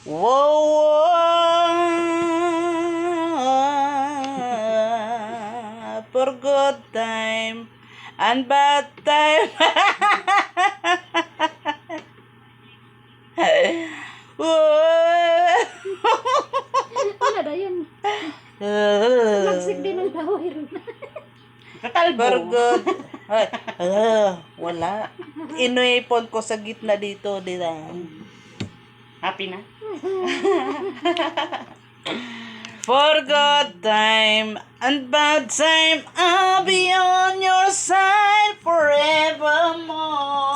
Whoa, for good time and bad time. Wala na yun. Nagsik din ang laway ron. For good. Ay, wala. Inuipon ko sa gitna dito. Happy na? For good time and bad time, I'll be on your side forevermore.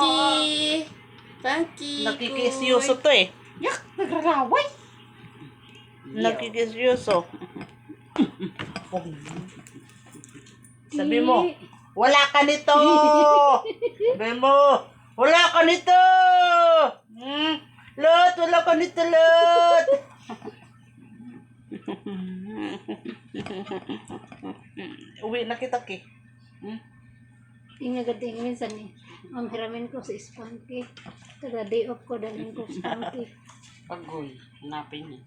Funky. Nakikisyoso to eh. Yak! Nagraraway! Nakikisyoso. Sabi mo, wala ka nito! Sabi mo, wala ka nito! Lot, wala ka nito, Lot! Uwi na kita, Ki. Tingnan gating minsan eh. Ang hiramin ko sa Spunky. Taga day off ko dalhin ko Spunky. Pagoy. Hanapin niya.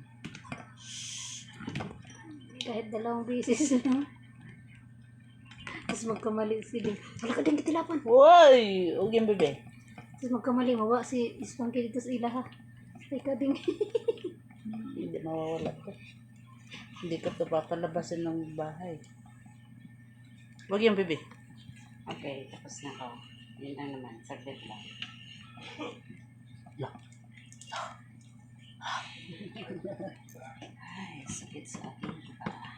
Kahit 2 beses na. Tapos magkamali sila. Wala ka din kitilapan. Uy! Huwag yung bebe. Tapos magkamali, mawa si Spunky dito sa ilaha. Teka din. Hindi mawawala ko. Hindi ka ito papalabasin ng bahay. Huwag yung bebe. Okay, tapos na ako. Yun na naman. Saglit lang. Ay, sakit sa akin.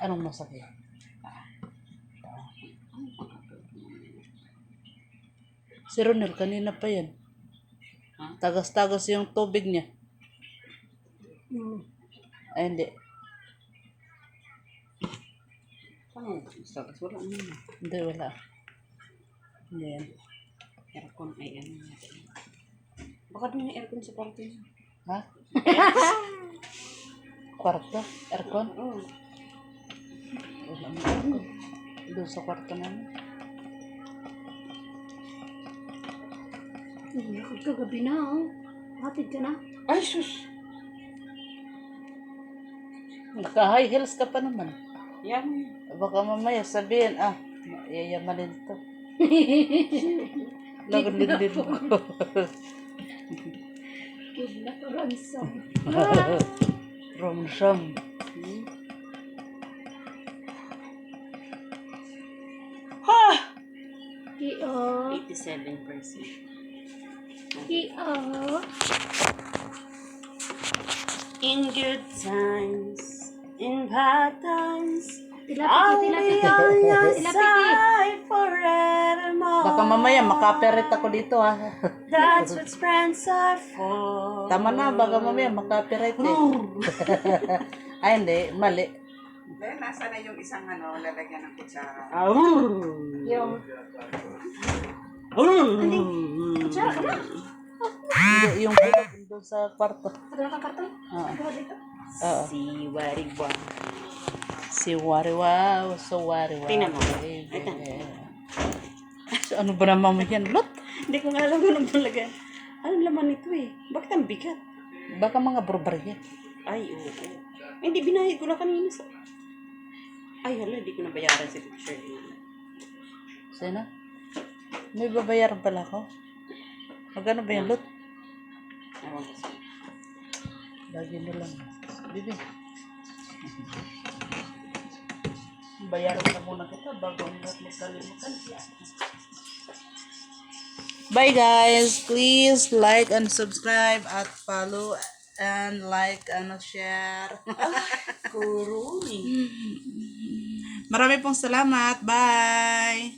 Anong masakit? Si Ronel, kanina pa yan. Huh? Tagas-tagas yung tubig niya. Ay, hindi. Paano? Sagas, wala naman. Hindi, wala. Hindi yan. Aircon ay ano natin. Baka doon yung aircon sa kwarto niya. Ha? Kwarto? Aircon? Oo. Wala mo aircon. Doon sa kwarto namin. Kagabi na oh. Hatid ka na. Ay, sus! Naka-high heels ka pa naman. Yan. Baka mamaya sabihin, yayamanin to. Lagunin ko. Kidnap ransom. Romsam. Kio. 87%. Kio. In good times, in bad times, Tilapit, tilapit. on your Tilapit, side forevermore. Baka mamaya makaperit ako dito ha. That's what friends are for. Tama na, baka mamaya makaperit eh. Ay hindi, mali. Then, nasa na yung isang lalagyan ng kutsara. Yung. Kutsara ka na. Hindi, yung bilog doon sa kwarto. Ada ka karton? Oo. Ada dito. Oo. Si Wariwa. Si Wariwaw, so Wariwaw. Tingnan mo. Baby. So, ano ba naman mo yan, Lot? Hindi ko nga alam kung anong talaga. Anong laman nito eh? Bakit ang bigat? Baka mga burberry. Ay, oo. Ay, hindi, binayad ko na kanina sa... Ay, hala, hindi ko nabayaran si teacher. Sino? May babayaran pala ako. Magkano ba yan, Lot? Ewan ko sa'yo. Lagi na lang. Bibi. Bayaran na muna kita bago ang lahat magkalimutan. Bye guys! Please like and subscribe at follow and like and share. Kurumi. Marami pong salamat. Bye!